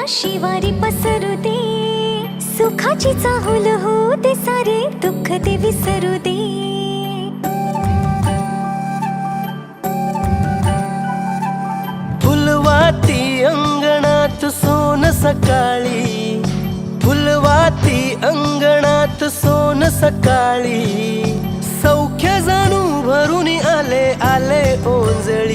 शिवारी पसरू दे, सुखाची चाहुल हो दे, सारे दुःख ते विसरू दे. फुलवाती अंगणात सोन सकाळी, फुलवाती अंगणात सोन सकाळी. सौख्य जाणू भरून आले आले ओंजळी.